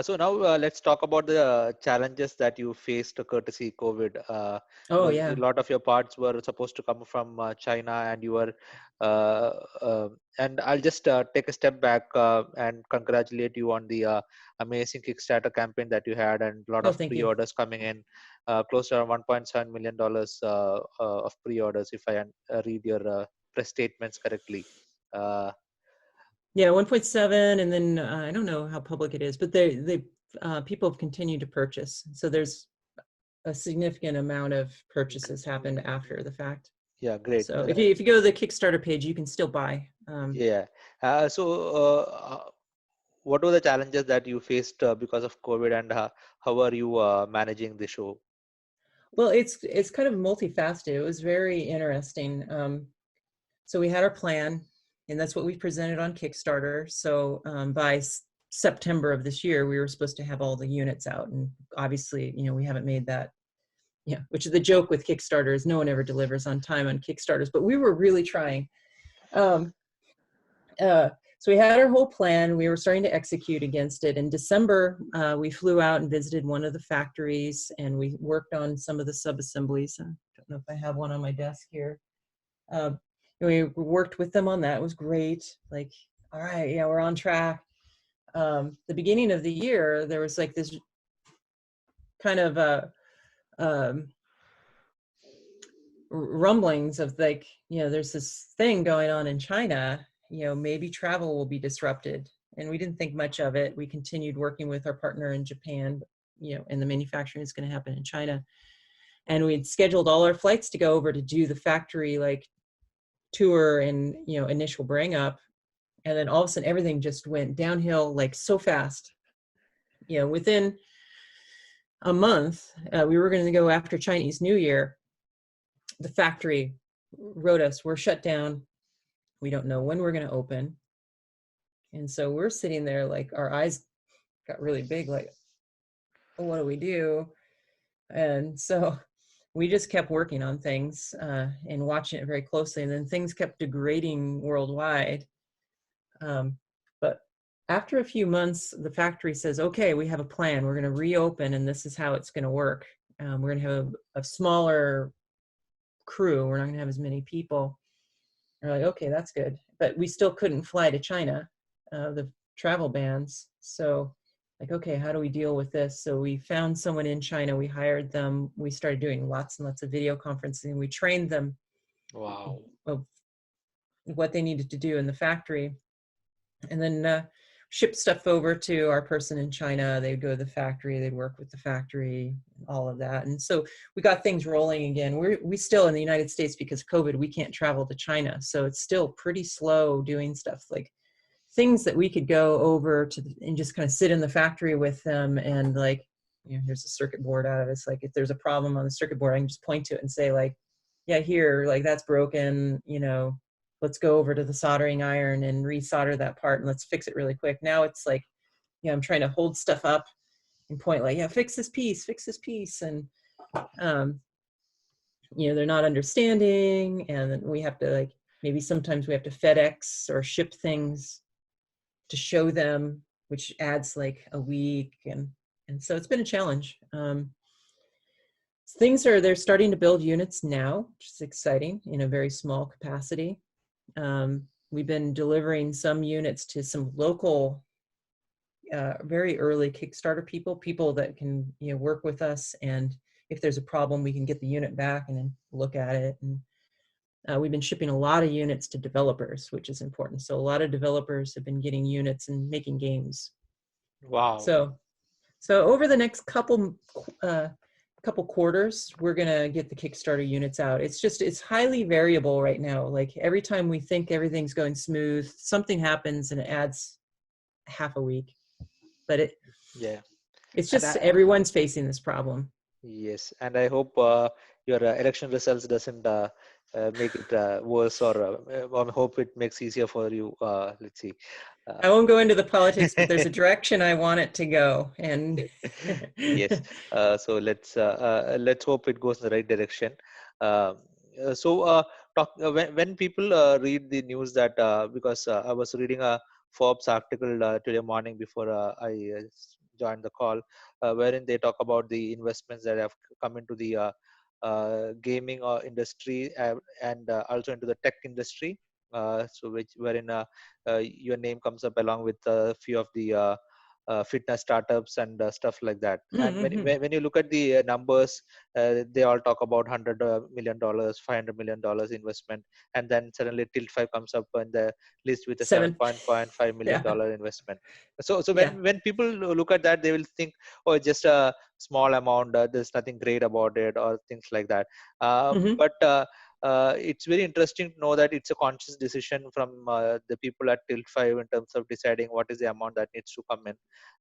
So now let's talk about the challenges that you faced courtesy COVID. Oh yeah. A lot of your parts were supposed to come from China, and you were. Uh, and I'll just take a step back and congratulate you on the amazing Kickstarter campaign that you had, and a lot Oh, of thank you. pre-orders coming in, close to around $1.7 million of pre-orders, if I read your press statements correctly. Uh, Yeah, 1.7, and then I don't know how public it is, but they people have continued to purchase. So there's a significant amount of purchases happened after the fact. yeah, great. So if you go to the Kickstarter page, you can still buy. Yeah. What were the challenges that you faced because of COVID, and how are you managing the show? Well, it's kind of multifaceted. It was very interesting. So we had our plan, and that's what we presented on Kickstarter. So by September of this year, we were supposed to have all the units out, and obviously, we haven't made that. Yeah, which is the joke with Kickstarter is no one ever delivers on time on Kickstarters, but we were really trying. So we had our whole plan. We were starting to execute against it. In December, we flew out and visited one of the factories, and we worked on some of the sub-assemblies. I don't know if I have one on my desk here. We worked with them on that. It was great. Like, all right, yeah, we're on track. The beginning of the year, there was like this kind of rumblings of like, there's this thing going on in China, maybe travel will be disrupted. And we didn't think much of it. We continued working with our partner in Japan, and the manufacturing is going to happen in China. And we'd scheduled all our flights to go over to do the factory like tour and, initial bring up. And then all of a sudden everything just went downhill like so fast. Within a month, we were going to go after Chinese New Year. The factory wrote us, we're shut down. We don't know when we're going to open. And so we're sitting there like our eyes got really big, like, oh, what do we do? And so we just kept working on things and watching it very closely. And then things kept degrading worldwide. But after a few months, the factory says, okay, we have a plan. We're going to reopen, and this is how it's going to work. We're going to have a smaller crew. We're not going to have as many people. We're like, okay, that's good. But we still couldn't fly to China, the travel bans. So like, okay, how do we deal with this? So we found someone in China. We hired them. We started doing lots and lots of video conferencing. We trained them Wow. of what they needed to do in the factory. And then ship stuff over to our person in China. They'd go to the factory, they'd work with the factory, all of that. And so we got things rolling again. We still in the United States, because of COVID, we can't travel to China. So it's still pretty slow doing stuff like things that we could go over to and just kind of sit in the factory with them. And like, here's a circuit board out of it. It's like, if there's a problem on the circuit board, I can just point to it and say like, yeah, here, like that's broken, let's go over to the soldering iron and resolder that part and let's fix it really quick. Now it's like, I'm trying to hold stuff up and point like, yeah, fix this piece. And, they're not understanding. And then we have to like, maybe sometimes we have to FedEx or ship things to show them, which adds like a week. And so it's been a challenge. They're starting to build units now, which is exciting in a very small capacity. We've been delivering some units to some local, very early Kickstarter people that can, work with us. And if there's a problem, we can get the unit back and then look at it. And we've been shipping a lot of units to developers, which is important. So a lot of developers have been getting units and making games. Wow. So over the next couple quarters, we're going to get the Kickstarter units out. It's highly variable right now. Like every time we think everything's going smooth, something happens and it adds half a week. But it's just everyone's facing this problem. Yes, and I hope your election results doesn't make it worse, or I hope it makes easier for you. Let's see. I won't go into the politics, but there's a direction I want it to go. And yes, so let's hope it goes in the right direction. When people read the news because I was reading a Forbes article today morning before I joined the call, wherein they talk about the investments that have come into the gaming industry, and also into the tech industry. So which wherein your name comes up along with a few of the fitness startups and stuff like that. And Mm-hmm. when you look at the numbers, they all talk about $100 million, $500 million investment, and then suddenly Tilt 5 comes up on the list with a Seven. 7.5 million Yeah. dollar investment. So Yeah. when people look at that, they will think, oh, just a small amount, there's nothing great about it, or things like that. Mm-hmm. But it's very interesting to know that it's a conscious decision from the people at Tilt 5 in terms of deciding what is the amount that needs to come in.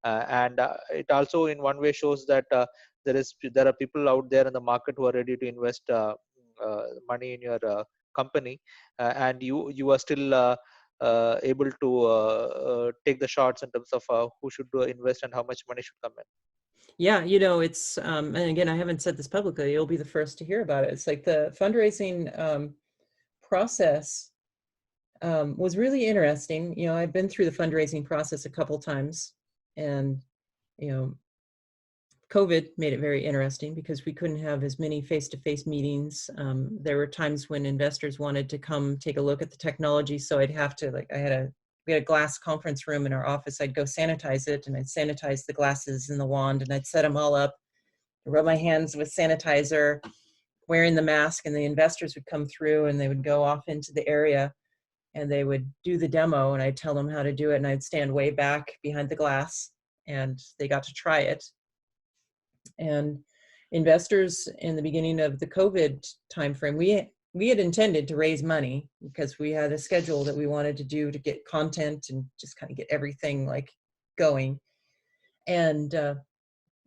And it also in one way shows that there are people out there in the market who are ready to invest money in your company, and you are still able to take the shots in terms of who should invest and how much money should come in. Yeah, it's and again, I haven't said this publicly. You'll be the first to hear about it. It's like the fundraising process was really interesting. I've been through the fundraising process a couple times, and you know, COVID made it very interesting because we couldn't have as many face-to-face meetings. There were times when investors wanted to come take a look at the technology, so I'd have to we had a glass conference room in our office. I'd go sanitize it, and I'd sanitize the glasses and the wand, and I'd set them all up, rub my hands with sanitizer, wearing the mask, and the investors would come through and they would go off into the area and they would do the demo, and I'd tell them how to do it, and I'd stand way back behind the glass, and they got to try it. And investors in the beginning of the COVID timeframe, we had intended to raise money because we had a schedule that we wanted to do to get content and just kind of get everything like going. And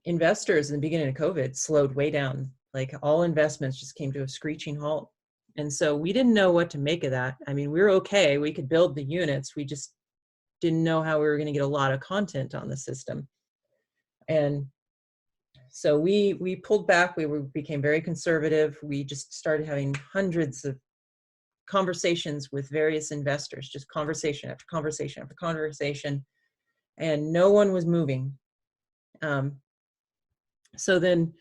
investors in the beginning of COVID slowed way down. Like all investments just came to a screeching halt. And so we didn't know what to make of that. I mean, we were okay. We could build the units. We just didn't know how we were going to get a lot of content on the system. And so we pulled back. We became very conservative. We just started having hundreds of conversations with various investors, just conversation after conversation after conversation, and no one was moving. So then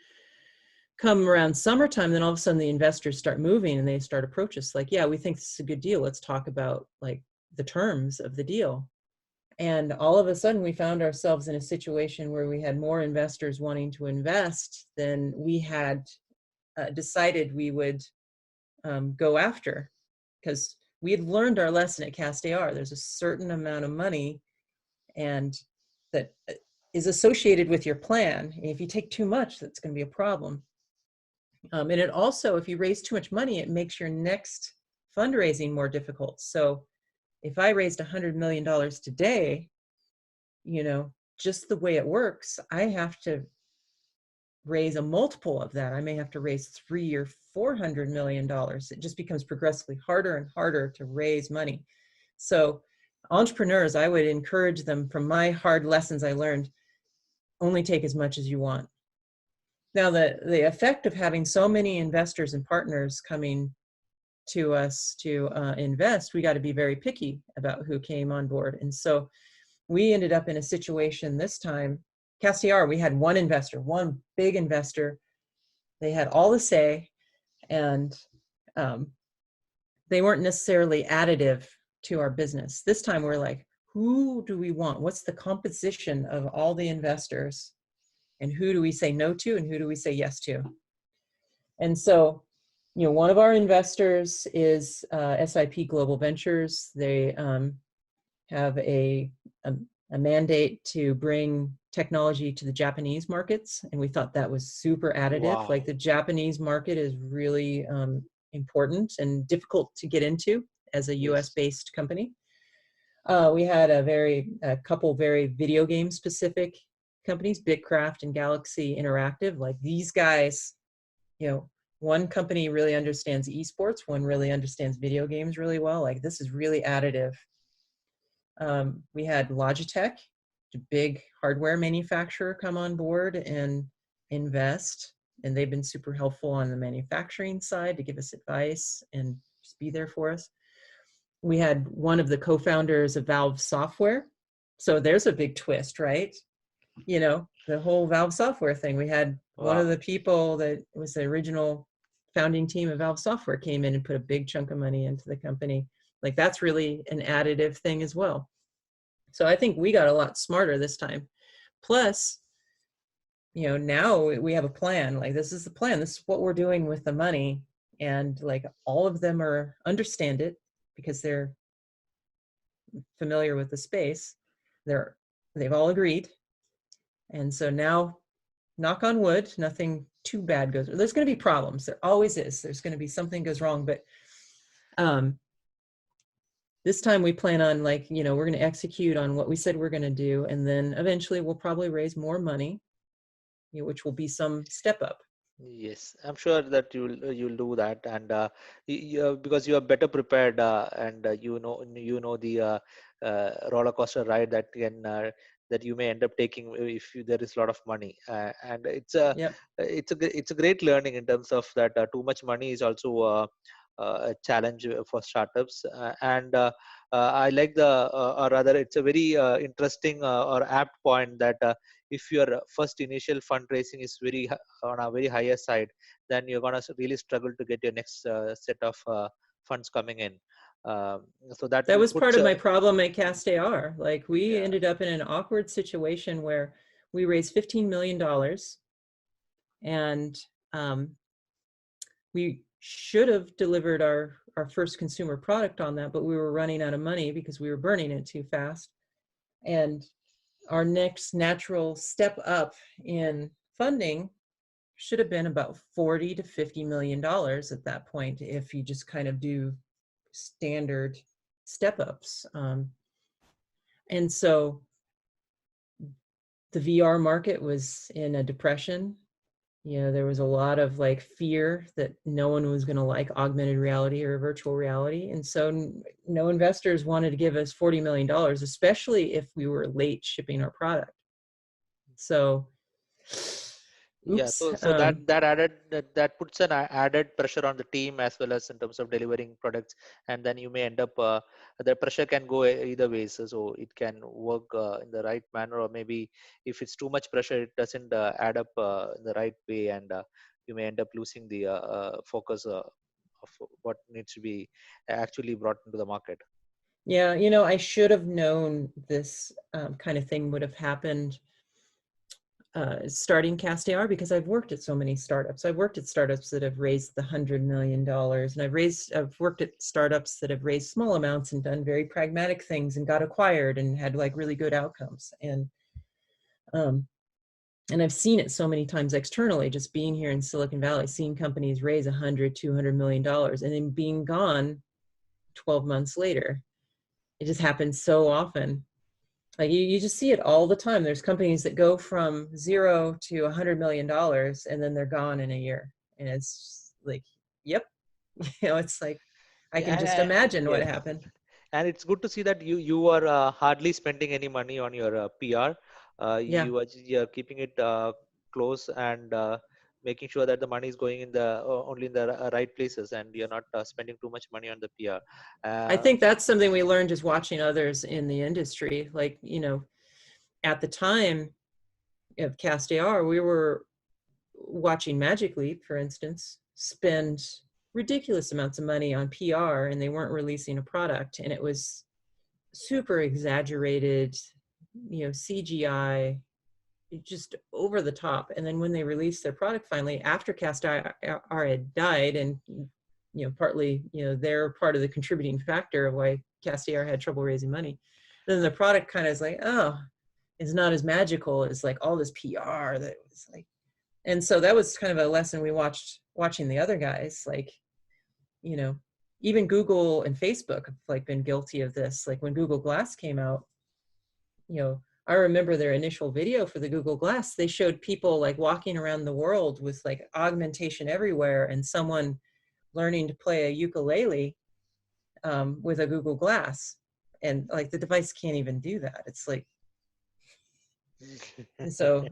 come around summertime, then all of a sudden the investors start moving and they start approach us like, yeah, we think this is a good deal. Let's talk about like the terms of the deal. And all of a sudden we found ourselves in a situation where we had more investors wanting to invest than we had decided we would go after, because we had learned our lesson at CastAR. There's a certain amount of money and that is associated with your plan. And if you take too much, that's going to be a problem. And it also, if you raise too much money, it makes your next fundraising more difficult. So if I raised $100 million today, just the way it works, I have to raise a multiple of that. I may have to raise $300 or $400 million. It just becomes progressively harder and harder to raise money. So entrepreneurs, I would encourage them, from my hard lessons I learned, only take as much as you want. Now, the effect of having so many investors and partners coming to us to invest, we got to be very picky about who came on board. And so we ended up in a situation this time. CastAR, we had one investor, one big investor. They had all the say, and they weren't necessarily additive to our business. This time we're like, who do we want? What's the composition of all the investors? And who do we say no to and who do we say yes to? And so, one of our investors is SIP Global Ventures. They have a mandate to bring technology to the Japanese markets. And we thought that was super additive. Wow. Like the Japanese market is really important and difficult to get into as a US based company. We had a couple very video game specific companies, Bitkraft and Galaxy Interactive. Like these guys, one company really understands esports, one really understands video games really well. Like this is really additive. We had Logitech, a big hardware manufacturer, come on board and invest. And they've been super helpful on the manufacturing side to give us advice and just be there for us. We had one of the co-founders of Valve Software. So there's a big twist, right? you know, the whole Valve software thing. We had one of Wow. the people that was the original founding team of Valve software came in and put a big chunk of money into the company. Like that's really an additive thing as well. So I think we got a lot smarter this time. Plus, you know, now we have a plan. Like this is the plan. This is what we're doing with the money. And like all of them are understand it because they're familiar with the space. They've all agreed. And so now, knock on wood, nothing too bad goes. There's going to be problems. There always is. There's going to be something goes wrong, but um, this time we plan on like, you know, we're going to execute on what we said we're going to do, and then eventually we'll probably raise more money, you know, which will be some step up. Yes, I'm sure that you'll do that, and because you are better prepared, and you know the roller coaster ride that can that you may end up taking if there is a lot of money, and Yep. it's a great learning in terms of that too much money is also a challenge for startups, and I like or rather it's a very interesting or apt point that if your first initial fundraising is on a very higher side, then you're gonna really struggle to get your next set of funds coming in. So that That was part puts of my problem at CastAR. Like we yeah. ended up in an awkward situation where we raised $15 million and um, we should have delivered our first consumer product on that, but we were running out of money because we were burning it too fast. And our next natural step up in funding should have been about 40 to 50 million dollars at that point if you just kind of do standard step ups. And so the VR market was in a depression. You know, there was a lot of like fear that no one was going to like augmented reality or virtual reality. And so no investors wanted to give us $40 million, especially if we were late shipping our product. So, Yeah, oops. so that added that puts an added pressure on the team as well as in terms of delivering products, and then you may end up the pressure can go either ways. So it can work in the right manner, or maybe if it's too much pressure, it doesn't add up in the right way, and you may end up losing the focus of what needs to be actually brought into the market. Yeah, you know, I should have known this kind of thing would have happened starting CastAR because I've worked at so many startups. I've worked at startups that have raised the $100 million, and I've worked at startups that have raised small amounts and done very pragmatic things and got acquired and had like really good outcomes. Um, and I've seen it so many times externally, just being here in Silicon Valley, seeing companies raise $100-200 million and then being gone 12 months later. It just happens so often. Like you just see it all the time. There's companies that go from 0 to $100 million and then they're gone in a year. And it's like, yep. You know, it's like I Yeah, can just imagine what yes, happened. and it's good to see that you are hardly spending any money on your PR. Yeah. You're keeping it close and making sure that the money is going in the only in the right places, and you're not spending too much money on the PR. I Uh, think that's something we learned just watching others in the industry. Like, you know, at the time of CastAR, we were watching Magic Leap, for instance, spend ridiculous amounts of money on PR and they weren't releasing a product. And it was super exaggerated, you know, CGI, just over the top. And then when they released their product finally, after CastAR had died, and you know, partly, you know, they're part of the contributing factor of why CastAR had trouble raising money. Then the product kind of is like, oh, it's not as magical as like all this PR that was like. And so that was kind of a lesson we watching the other guys, like, you know, even Google and Facebook have like been guilty of this. Like when Google Glass came out, you know, I remember their initial video for the Google Glass, they showed people like walking around the world with like augmentation everywhere and someone learning to play a ukulele with a Google Glass. And like the device can't even do that. It's like, and so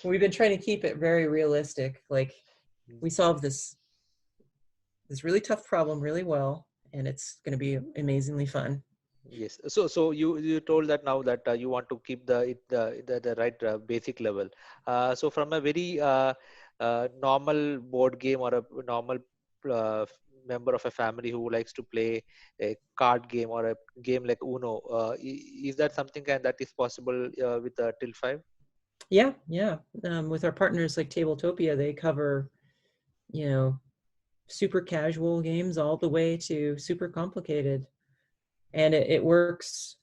we've been trying to keep it very realistic. Like we solved this really tough problem really well, and it's going to be amazingly fun. Yes. So you told that now that you want to keep the right basic level. So from a very normal board game or a normal member of a family who likes to play a card game or a game like Uno, is that something that is possible with Till 5? Yeah, yeah. With our partners like Tabletopia, they cover, you know, super casual games all the way to super complicated, and it works.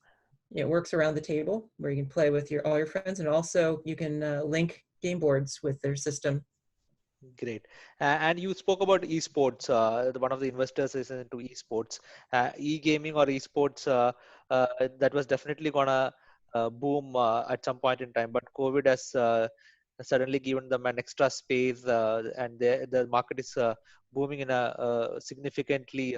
It works around the table where you can play with your all your friends, and also you can link game boards with their system. Great. And you spoke about esports. One of the investors is into esports. E-gaming or esports, that was definitely gonna boom at some point in time. But COVID has suddenly given them an extra space, and the market is booming in a significantly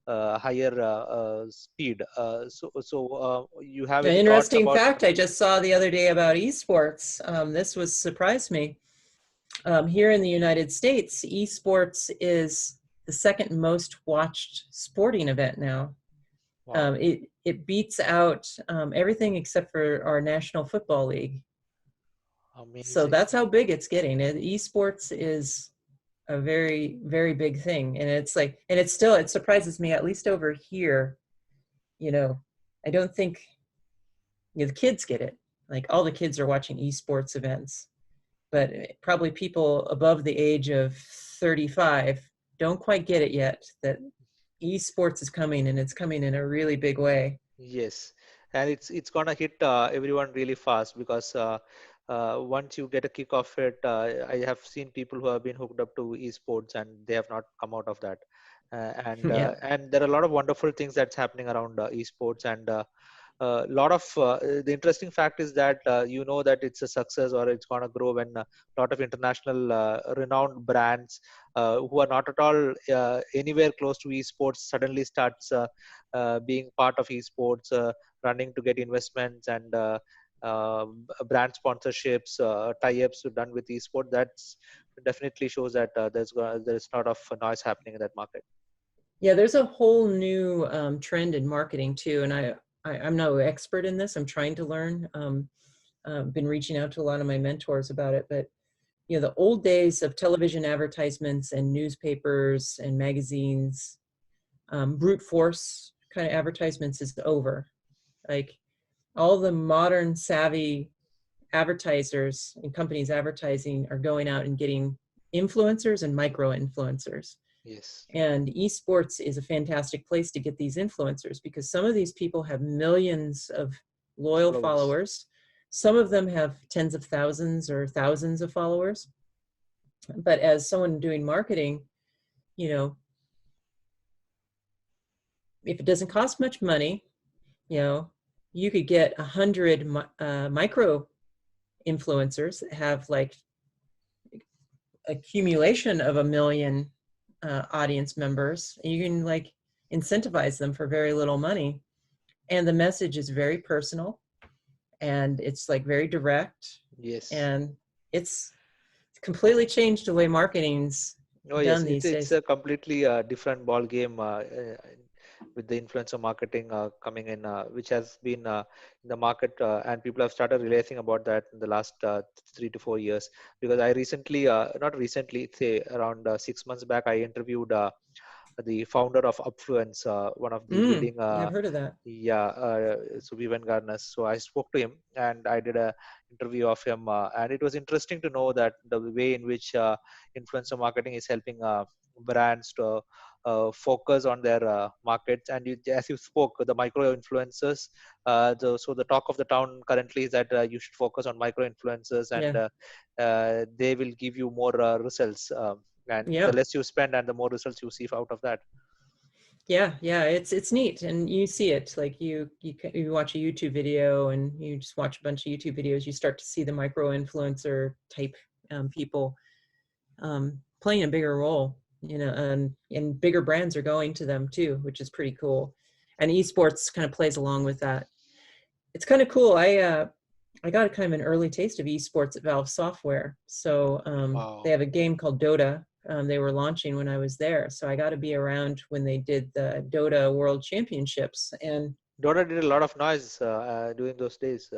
higher speed. So you have An any thoughts interesting about? fact I just saw the other day about esports. This was surprised me. Here in the United States, esports is the second most watched sporting event now. Wow, It beats out everything except for our National Football League. So amazing. that's how big it's getting. Esports is a very, very big thing, and it's like, and it's still, it surprises me, at least over here. You know, I don't think, the kids get it. Like all the kids are watching esports events, but probably people above the age of 35 don't quite get it yet, that esports is coming, and it's coming in a really big way. Yes, and it's gonna hit everyone really fast because once you get a kick of it, I have seen people who have been hooked up to esports and they have not come out of that. Yeah. And there are a lot of wonderful things that's happening around esports, and lot of the interesting fact is that you know that it's a success or it's going to grow when a lot of international renowned brands who are not at all anywhere close to esports suddenly starts being part of esports, running to get investments and brand sponsorships, tie-ups done with esport. That's definitely shows that there's a lot of noise happening in that market. Yeah, there's a whole new trend in marketing too, and I'm no expert in this. I'm trying to learn. Been reaching out to a lot of my mentors about it, but the old days of television advertisements and newspapers and magazines, brute force kind of advertisements is over. Like all the modern savvy advertisers and companies advertising are going out and getting influencers and micro influencers. Yes, And esports is a fantastic place to get these influencers, because some of these people have millions of loyal followers. followers. Some of them have tens of thousands or thousands of followers. But as someone doing marketing, you know, if it doesn't cost much money, you know, you could get 100 micro influencers that have like accumulation of 1 million audience members, and you can like incentivize them for very little money, and the message is very personal, and it's like very direct, Yes. and it's completely changed the way marketing's Oh yes, done it's these it's days. a completely different ball game with the influencer marketing coming in, which has been in the market, and people have started realizing about that in the last 3 to 4 years. Because I recently, not recently, say around 6 months back, I interviewed the founder of Upfluence, one of the leading Yeah, I've heard of that. yeah, Subivan Garners. So I spoke to him and I did a interview of him, and it was interesting to know that the way in which influencer marketing is helping brands to focus on their markets. And as you spoke, the micro influencers. So the talk of the town currently is that you should focus on micro influencers, and Yeah. they will give you more results. And the Yeah. less you spend, and the more results you see out of that. Yeah, yeah, it's neat, and you see it like you watch a YouTube video, and you just watch a bunch of YouTube videos. You start to see the micro influencer type people playing a bigger role, and bigger brands are going to them too, which is pretty cool. And esports kind of plays along with that. It's kind of cool. I got a kind of an early taste of esports at Valve Software. So they Wow. have a game called Dota. They were launching when I was there, so I got to be around when they did the Dota World Championships. And Dota did a lot of noise during those days.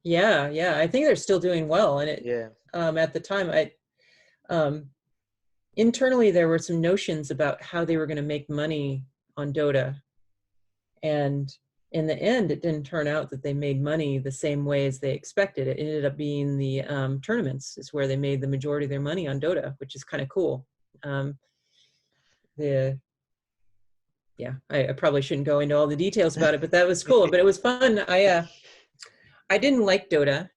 Yeah, I think they're still doing well. And it Yeah. at the time, um, internally there were some notions about how they were going to make money on Dota, and in the end, it didn't turn out that they made money the same way as they expected. It ended up being the tournaments is where they made the majority of their money on Dota, which is kind of cool. The Yeah, I probably shouldn't go into all the details about it, but that was cool. But it was fun. I didn't like Dota,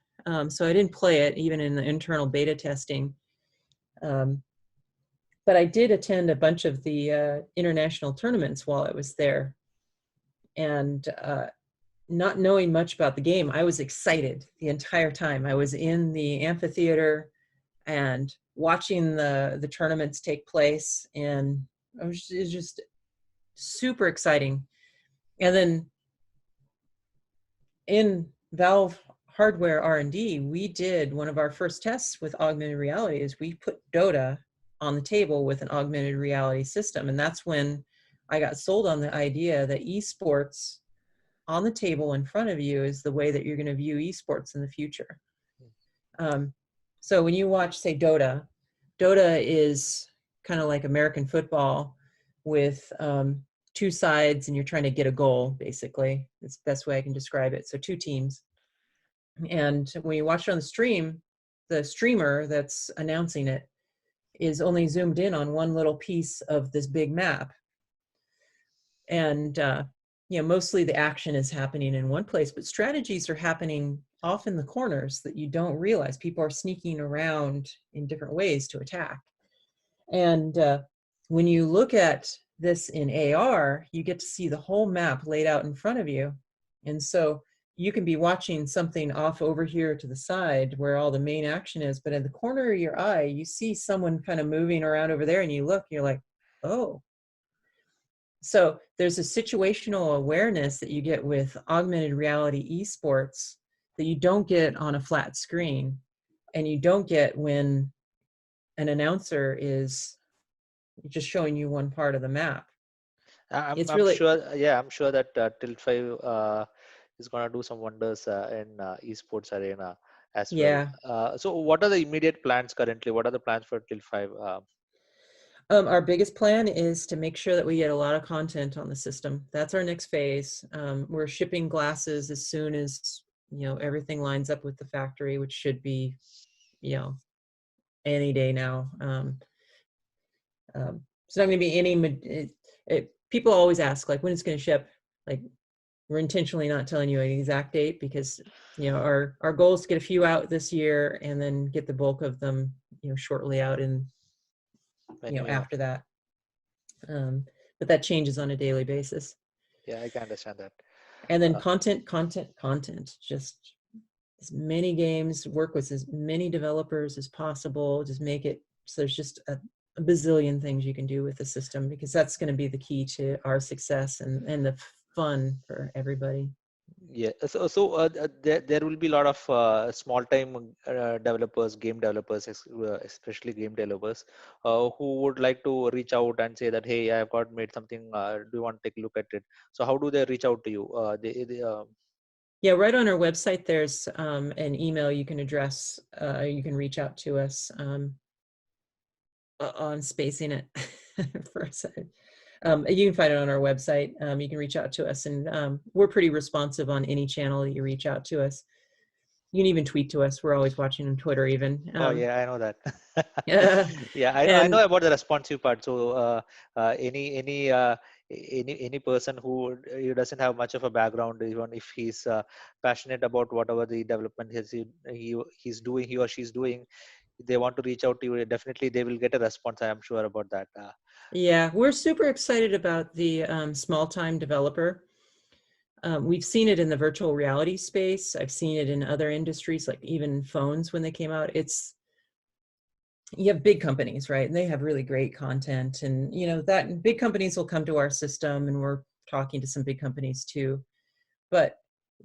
so I didn't play it even in the internal beta testing. Um, but I did attend a bunch of the international tournaments while I was there, and not knowing much about the game, I was excited the entire time. I was in the amphitheater and watching the tournaments take place, and it was just super exciting. And then in Valve hardware R&D, we did one of our first tests with augmented reality is we put Dota on the table with an augmented reality system. And that's when I got sold on the idea that esports on the table in front of you is the way that you're going to view esports in the future. So when you watch, say, Dota is kind of like American football with two sides, and you're trying to get a goal, basically. It's the best way I can describe it. So two teams. And when you watch it on the stream, the streamer that's announcing it is only zoomed in on one little piece of this big map. And mostly the action is happening in one place, but strategies are happening off in the corners that you don't realize. People are sneaking around in different ways to attack. And when you look at this in AR, you get to see the whole map laid out in front of you. And so you can be watching something off over here to the side where all the main action is, but in the corner of your eye, you see someone kind of moving around over there, and you look, you're like, oh. So there's a situational awareness that you get with augmented reality esports that you don't get on a flat screen, and you don't get when an announcer is just showing you one part of the map. It's I'm really, sure. Yeah, I'm sure that Tilt 5 is gonna do some wonders in esports arena as well. yeah. So, what are the immediate plans currently? What are the plans for Tilt 5? Our biggest plan is to make sure that we get a lot of content on the system. That's our next phase. We're shipping glasses as soon as everything lines up with the factory, which should be any day now. It's not going to be any. People always ask like when it's going to ship. Like we're intentionally not telling you an exact date because our goal is to get a few out this year and then get the bulk of them shortly out in When after that. But that changes on a daily basis. yeah, I can understand that. And then Uh, content. Just as many games, work with as many developers as possible. Just make it so there's just a bazillion things you can do with the system, because that's going to be the key to our success and the fun for everybody. Yeah, there will be a lot of small time developers, game developers, especially game developers, who would like to reach out and say that, hey, I've got made something. Do you want to take a look at it? So how do they reach out to you? Yeah, right on our website, there's an email you can address. You can reach out to us on spacing it for a second. You can find it on our website. You can reach out to us, and we're pretty responsive on any channel that you reach out to us. You can even tweet to us. We're always watching on Twitter even. Oh yeah, I know that. Yeah, Yeah, I know and about the responsive part. So any person who doesn't have much of a background, even if he's passionate about whatever the development he's doing, he or she's doing, they want to reach out to you, definitely they will get a response. I am sure about that. yeah, we're super excited about the small time developer. We've seen it in the virtual reality space. I've seen it in other industries, like even phones when they came out. You have big companies, right? And they have really great content, and that big companies will come to our system, and we're talking to some big companies too. But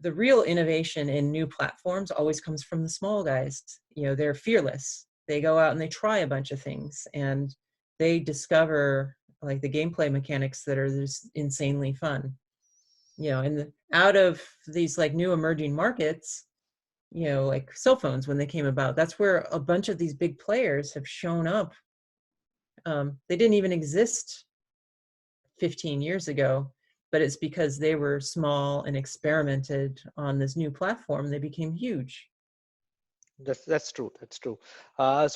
the real innovation in new platforms always comes from the small guys. They're fearless. They go out and they try a bunch of things, and they discover like the gameplay mechanics that are just insanely fun. and out of these like new emerging markets, like cell phones when they came about, that's where a bunch of these big players have shown up. They didn't even exist 15 years ago, but it's because they were small and experimented on this new platform, they became huge. That's true. That's true. I'll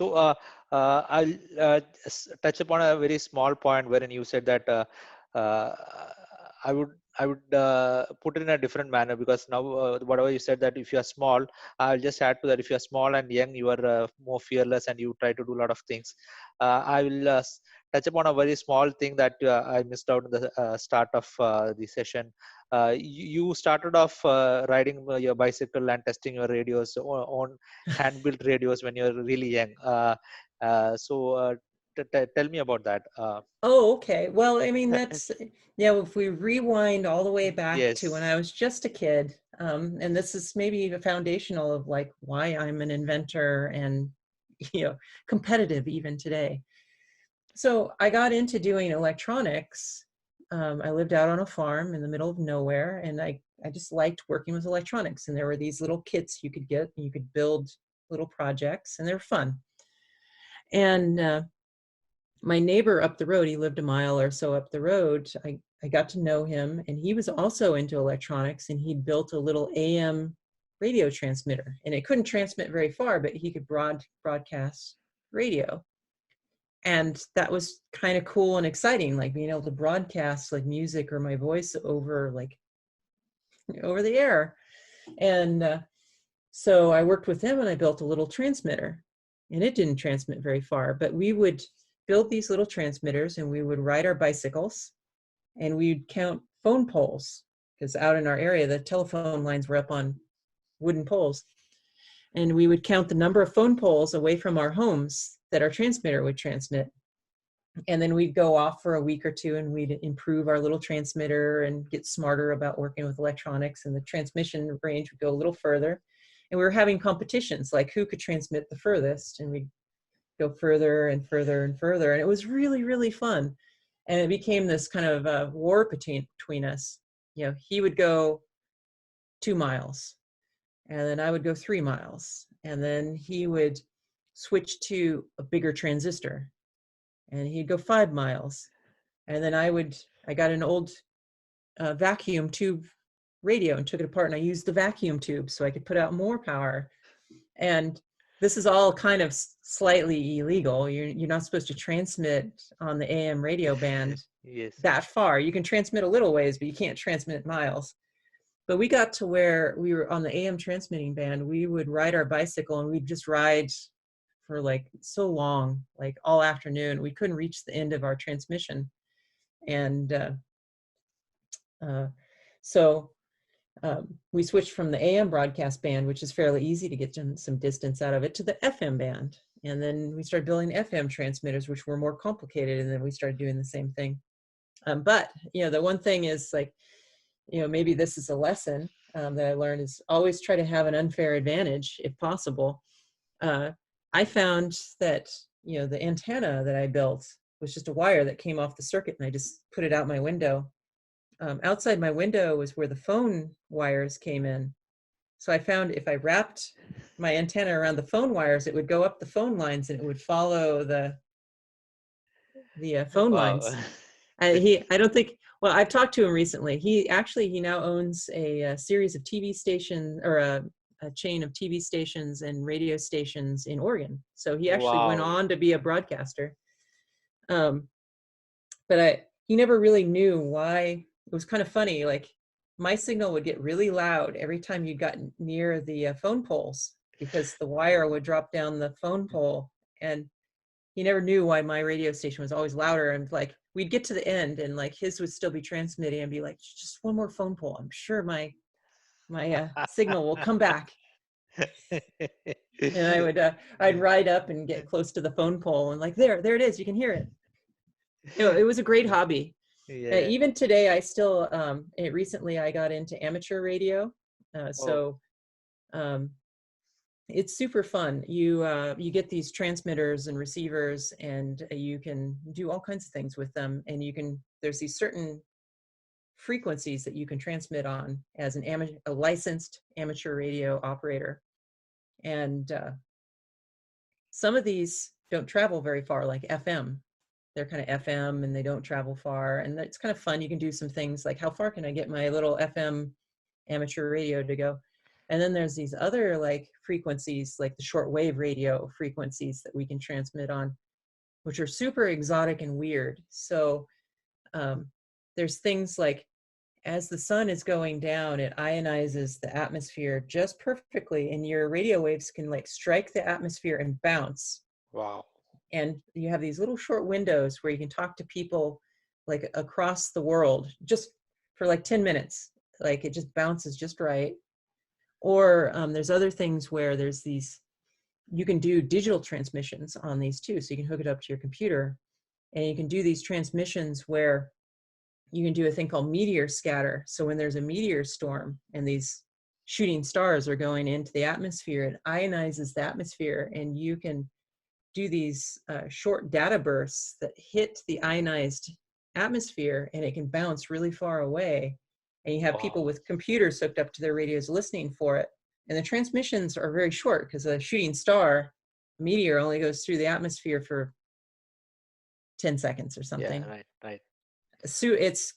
touch upon a very small point wherein you said that uh, I would put it in a different manner, because now whatever you said, that if you are small, I'll just add to that, if you are small and young, you are more fearless and you try to do a lot of things. I will touch upon a very small thing that I missed out in the start of the session. You started off riding your bicycle and testing your radios on hand-built radios when you're really young. Tell me about that. Oh, okay. Well, I mean, that's, if we rewind all the way back to when I Yes, was just a kid, and this is maybe the foundational of like why I'm an inventor and, you know, competitive even today. So I got into doing electronics. I lived out on a farm in the middle of nowhere, and I just liked working with electronics. And there were these little kits you could get, and you could build little projects, and they're fun. And my neighbor up the road, he lived a mile or so up the road. I got to know him, and he was also into electronics, and he'd built a little AM radio transmitter, and it couldn't transmit very far, but he could broadcast radio. And that was kind of cool and exciting, like being able to broadcast like music or my voice over over the air. And so I worked with him and I built a little transmitter, and it didn't transmit very far, but we would build these little transmitters and we would ride our bicycles and we'd count phone poles, because out in our area, the telephone lines were up on wooden poles. And we would count the number of phone poles away from our homes that our transmitter would transmit. And then we'd go off for a week or two and we'd improve our little transmitter and get smarter about working with electronics, and the transmission range would go a little further. And we were having competitions, like who could transmit the furthest, and we'd go further and further and further. And it was really, really fun. And it became this kind of war between us. He would go 2 miles, and then I would go 3 miles. And then he would switch to a bigger transistor, and he'd go 5 miles. And then I got an old vacuum tube radio and took it apart, and I used the vacuum tube so I could put out more power. And this is all kind of slightly illegal. You're not supposed to transmit on the AM radio band yes. that far. You can transmit a little ways, but you can't transmit miles. But we got to where we were on the AM transmitting band, we would ride our bicycle and we'd just ride for like so long, like all afternoon. We couldn't reach the end of our transmission. And so we switched from the AM broadcast band, which is fairly easy to get some distance out of it, to the FM band. And then we started building FM transmitters, which were more complicated. And then we started doing the same thing. But, the one thing is like, maybe this is a lesson that I learned, is always try to have an unfair advantage if possible. I found that, the antenna that I built was just a wire that came off the circuit, and I just put it out my window. Outside my window was where the phone wires came in. So I found if I wrapped my antenna around the phone wires, it would go up the phone lines and it would follow the phone Wow. lines. I don't think, well, I've talked to him recently. He now owns a series of TV stations, or a chain of TV stations and radio stations in Oregon. So he actually went Wow. on to be a broadcaster. But he never really knew why. It was kind of funny. Like my signal would get really loud every time you got near the phone poles, because the wire would drop down the phone pole, and he never knew why my radio station was always louder. And like we'd get to the end and like his would still be transmitting and be like, just one more phone pole, I'm sure my signal will come back. And I'd ride up and get close to the phone pole and like, there it is, you can hear it. It was a great hobby. Yeah. Even today, I still, recently I got into amateur radio. Oh, So it's super fun. You get these transmitters and receivers, and you can do all kinds of things with them. And there's these certain frequencies that you can transmit on as a licensed amateur radio operator. And some of these don't travel very far, like FM. They're kind of FM and they don't travel far. And it's kind of fun. You can do some things like, how far can I get my little FM amateur radio to go? And then there's these other like frequencies, like the shortwave radio frequencies that we can transmit on, which are super exotic and weird. So there's things like, as the sun is going down, it ionizes the atmosphere just perfectly, and your radio waves can like strike the atmosphere and bounce. Wow. And you have these little short windows where you can talk to people like across the world just for like 10 minutes. Like it just bounces just right. Or there's other things where there's these, you can do digital transmissions on these too. So you can hook it up to your computer and you can do these transmissions where you can do a thing called meteor scatter. So when there's a meteor storm and these shooting stars are going into the atmosphere, it ionizes the atmosphere, and you can do these short data bursts that hit the ionized atmosphere, and it can bounce really far away. And you have people with computers hooked up to their radios listening for it. And the transmissions are very short because a shooting star, a meteor, only goes through the atmosphere for 10 seconds or something. Yeah, right. So it's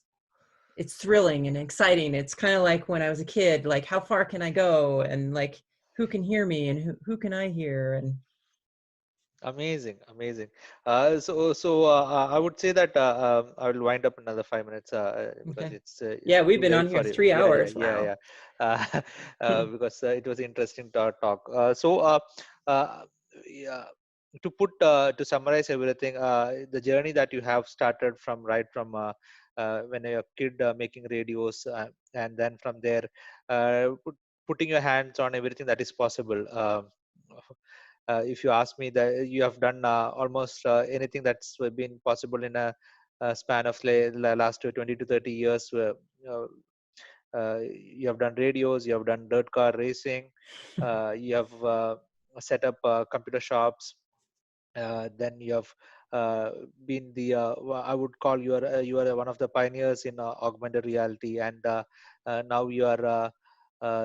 thrilling and exciting. It's kind of like when I was a kid, like how far can I go, and like who can hear me, and who can I hear? And Amazing. I would say that I will wind up another 5 minutes because okay. it's Yeah, we've too been late on for here you. 3 hours. Wow. Yeah. Because it was interesting to talk. Uh, yeah, to summarize everything, the journey that you have started from when you're a kid making radios, and then from there, putting your hands on everything that is possible. If you ask me, that you have done almost anything that's been possible in a span of last 20 to 30 years. Uh, you have done radios, you have done dirt car racing, you have set up computer shops, then you have been I would call you are one of the pioneers in augmented reality, and now you are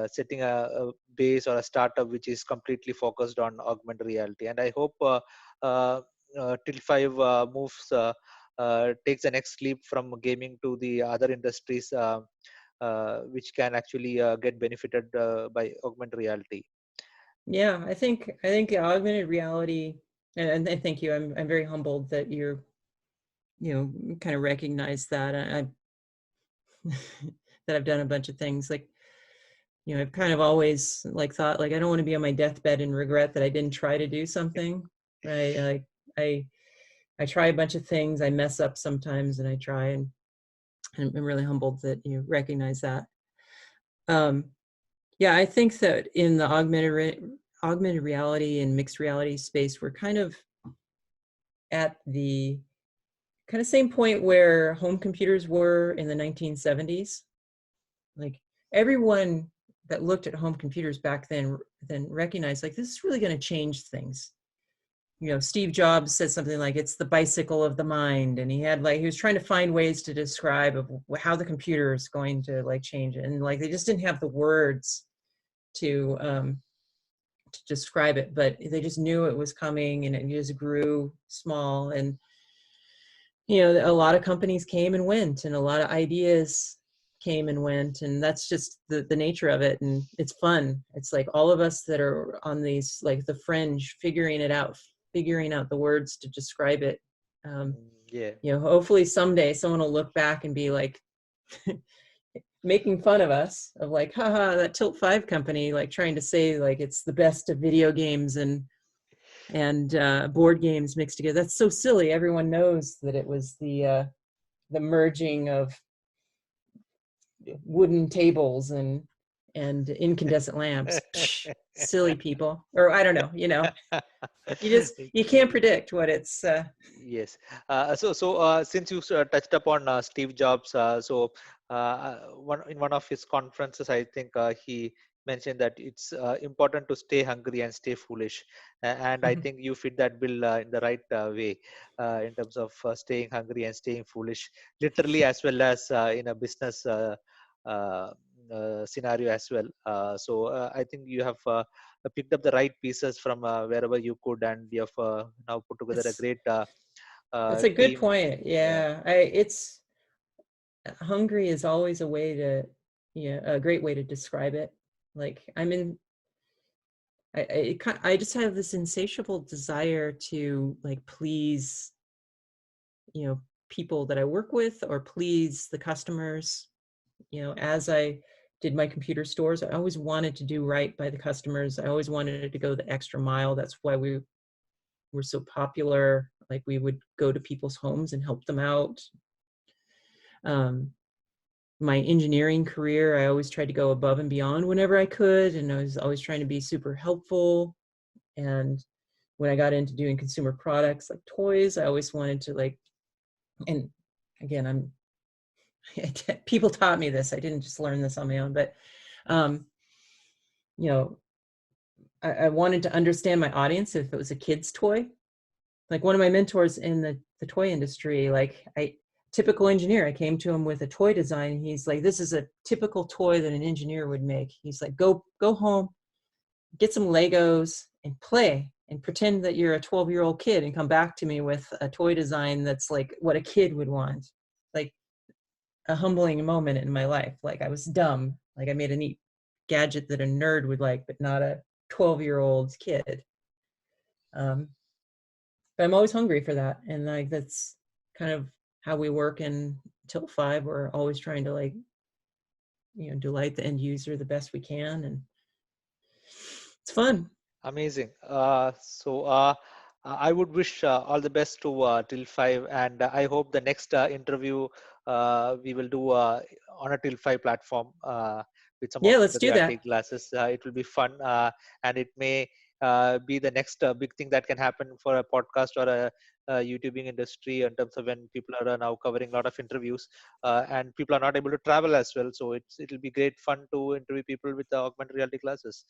setting a base or a startup which is completely focused on augmented reality. And I hope till five moves takes the next leap from gaming to the other industries, which can actually get benefited by augmented reality. Yeah, I think augmented reality, and thank you. I'm very humbled that you're, kind of recognize that. That I've done a bunch of things. Like, I've kind of always like thought like I don't want to be on my deathbed and regret that I didn't try to do something. Right? Like I try a bunch of things. I mess up sometimes, and I try, and I'm really humbled that you recognize that. Yeah, I think that in the augmented reality and mixed reality space, we're kind of at the kind of same point where home computers were in the 1970s. Like everyone that looked at home computers back then recognized like this is really going to change things. Steve Jobs said something like it's the bicycle of the mind, and he was trying to find ways to describe of how the computer is going to like change it, and like they just didn't have the words to describe it, but they just knew it was coming, and it just grew small. And a lot of companies came and went, and a lot of ideas came and went, and that's just the nature of it. And it's fun. It's like all of us that are on these like the fringe figuring out the words to describe it. Hopefully someday someone will look back and be like making fun of us of like, haha, that Tilt 5 company, like trying to say like it's the best of video games and board games mixed together. That's so silly. Everyone knows that it was the merging of wooden tables and incandescent lamps. Silly people. Or I don't know, you can't predict what it's Yes. Since you touched upon Steve Jobs, in one of his conferences, I think he mentioned that it's important to stay hungry and stay foolish. And I think you fit that bill in the right way, in terms of staying hungry and staying foolish, literally as well as in a business uh, scenario as well. So I think you have picked up the right pieces from wherever you could, and you have now put together a It's great that's a good team. point. Yeah. Yeah, it's hungry is always a way to, yeah, a great way to describe it. Like I'm in, I just have this insatiable desire to like please, people that I work with or please the customers. As I did my computer stores, I always wanted to do right by the customers. I always wanted to go the extra mile. That's why we were so popular. Like we would go to people's homes and help them out. Um, my engineering career, I always tried to go above and beyond whenever I could, and I was always trying to be super helpful. And when I got into doing consumer products like toys, I always wanted to like, and again, people taught me this. I didn't just learn this on my own, but um, you know, I wanted to understand my audience if it was a kid's toy. Like one of my mentors in the toy industry, like typical engineer, I came to him with a toy design. And he's like, this is a typical toy that an engineer would make. He's like, go home, get some Legos and play and pretend that you're a 12-year-old kid and come back to me with a toy design that's like what a kid would want. Like a humbling moment in my life. Like I was dumb. Like I made a neat gadget that a nerd would like, but not a 12-year-old kid. Um, but I'm always hungry for that. And like, that's kind of how we work in Till 5. We're always trying to like, delight the end user the best we can. And it's fun. Amazing. So I would wish all the best to Till 5, and I hope the next interview we will do on a Till 5 platform with some Yeah, let's augmented do reality that. glasses. It will be fun, and it may be the next big thing that can happen for a podcast or a YouTubing industry, in terms of when people are now covering a lot of interviews, and people are not able to travel as well. So it'll be great fun to interview people with the augmented reality glasses.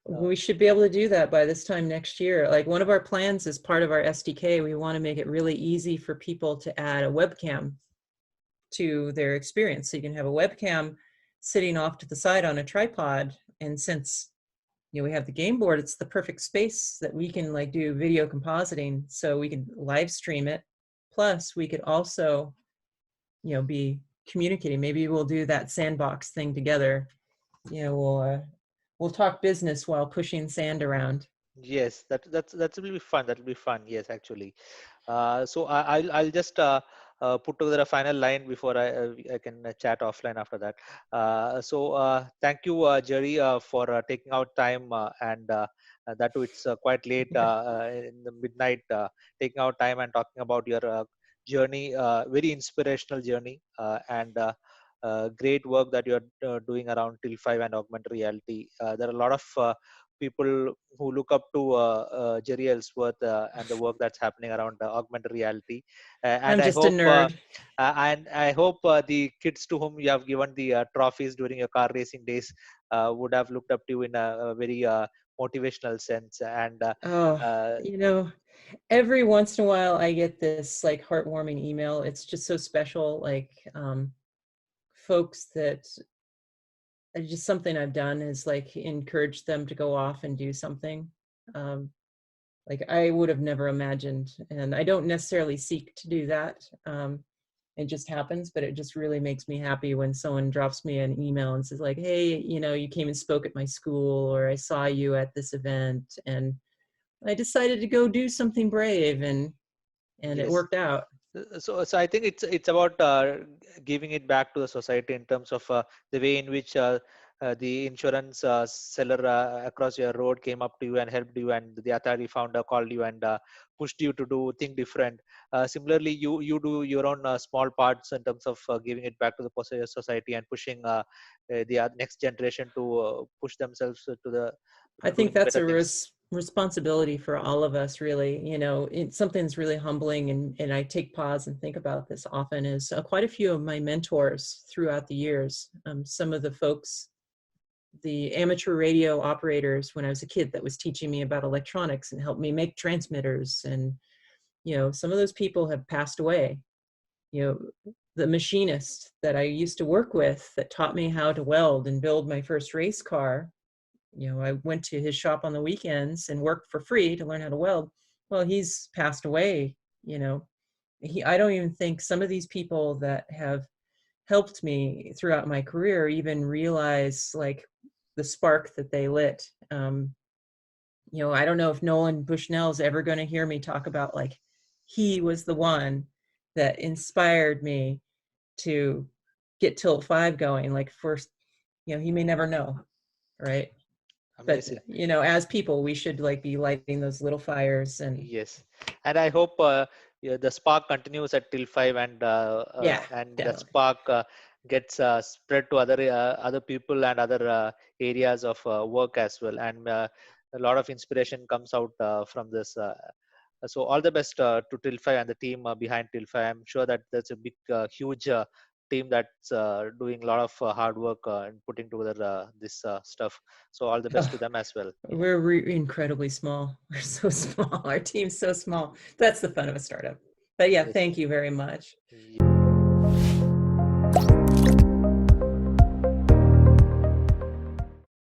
Uh, We should be able to do that by this time next year. Like one of our plans is part of our SDK. We want to make it really easy for people to add a webcam to their experience. So you can have a webcam sitting off to the side on a tripod. And since we have the game board, it's the perfect space that we can like do video compositing. So we can live stream it. Plus we could also, be communicating. Maybe we'll do that sandbox thing together. We'll talk business while pushing sand around. Yes, that will be fun. That will be fun. Yes, actually. So I'll just put together a final line before I can chat offline after that. So thank you, Jerry, for taking out time, and that too it's quite late in the midnight, taking out time and talking about your journey, very inspirational journey, and great work that you're doing around Till 5 and augmented reality. There are a lot of people who look up to Jeri Ellsworth and the work that's happening around augmented reality. And I'm I just a hope nerd. the kids to whom you have given the trophies during your car racing days would have looked up to you in a very motivational sense. Oh, Uh, every once in a while I get this like heartwarming email. It's just so special. Like folks that just something I've done is like encourage them to go off and do something. Um, like I would have never imagined, and I don't necessarily seek to do that. It just happens, but it just really makes me happy when someone drops me an email and says like, hey, you came and spoke at my school, or I saw you at this event and I decided to go do something brave, and it yes. worked out. So I think it's about giving it back to the society in terms of the way in which the insurance seller across your road came up to you and helped you, and the authority founder called you and pushed you to do think different. Similarly, you do your own small parts in terms of giving it back to the society and pushing the next generation to push themselves I to think doing that's better a things. responsibility for all of us, really. Something's really humbling, and I take pause and think about this often. Is quite a few of my mentors throughout the years. Some of the folks the amateur radio operators when I was a kid that was teaching me about electronics and helped me make transmitters. And, some of those people have passed away. The machinist that I used to work with that taught me how to weld and build my first race car, I went to his shop on the weekends and worked for free to learn how to weld. Well, he's passed away. I don't even think some of these people that have helped me throughout my career even realize like the spark that they lit. I don't know if Nolan Bushnell is ever going to hear me talk about like he was the one that inspired me to get Tilt 5 going. Like first, he may never know, right? But Amazing. as people, we should like be lighting those little fires. And Yes, and I hope yeah, the spark continues at till 5, yeah, and that definitely. spark gets spread to other people and other areas of work as well, and a lot of inspiration comes out from this. So all the best to till 5 and the team behind till 5. I'm sure that there's a big, huge team that's doing a lot of hard work and putting together this stuff. So all the best to them as well. We're incredibly small. We're so small. Our team's so small. That's the fun of a startup. But yeah, Yes. thank you very much. Yes.